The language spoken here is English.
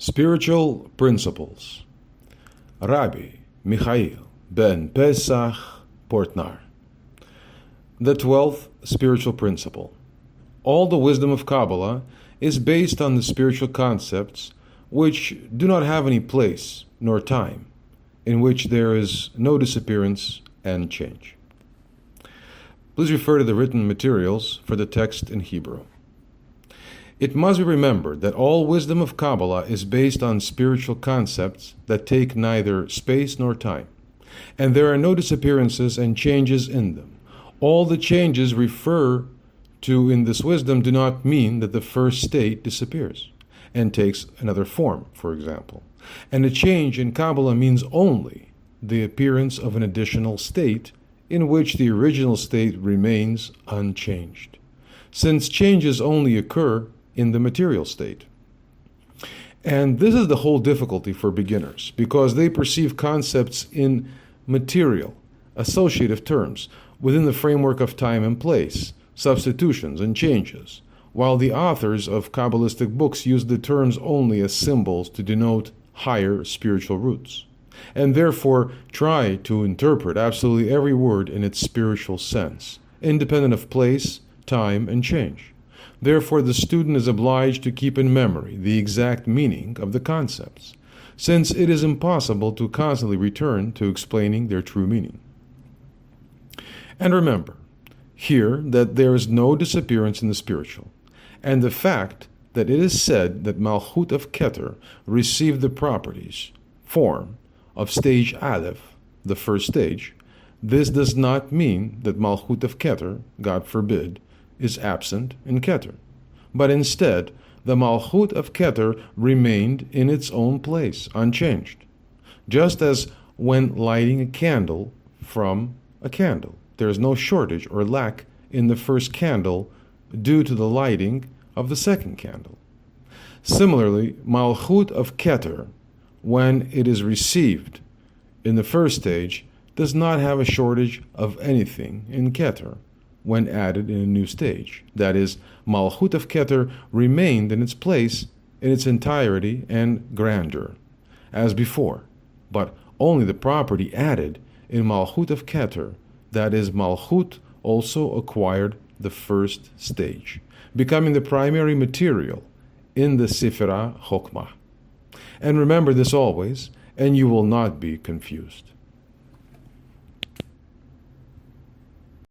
Spiritual Principles. Rabbi Michael-ben-Pesach, Portnaar. The 12th spiritual principle. All the wisdom of Kabbalah is based on the spiritual concepts which do not have any place nor time, in which there is no disappearance and change. Please refer to the written materials for the text in Hebrew. It must be remembered that all wisdom of Kabbalah is based on spiritual concepts that take neither space nor time, and there are no disappearances and changes in them. All the changes referred to in this wisdom do not mean that the first state disappears and takes another form, for example. And a change in Kabbalah means only the appearance of an additional state in which the original state remains unchanged, since changes only occur in the material state. And this is the whole difficulty for beginners, because they perceive concepts in material, associative terms, within the framework of time and place, substitutions and changes, while the authors of Kabbalistic books use the terms only as symbols to denote higher spiritual roots, and therefore try to interpret absolutely every word in its spiritual sense, independent of place, time, and change. Therefore, the student is obliged to keep in memory the exact meaning of the concepts, since it is impossible to constantly return to explaining their true meaning. And remember here that there is no disappearance in the spiritual, and the fact that it is said that Malchut of Keter received the properties, form, of stage Aleph, the first stage, this does not mean that Malchut of Keter, God forbid, is absent in Keter, but instead the Malchut of Keter remained in its own place, unchanged, just as when lighting a candle from a candle. There is no shortage or lack in the first candle due to the lighting of the second candle. Similarly, Malchut of Keter, when it is received in the first stage, does not have a shortage of anything in Keter when added in a new stage. That is, Malchut of Keter remained in its place in its entirety and grandeur, as before, but only the property added in Malchut of Keter, that is, Malchut, also acquired the first stage, becoming the primary material in the Sifra Chokmah. And remember this always, and you will not be confused.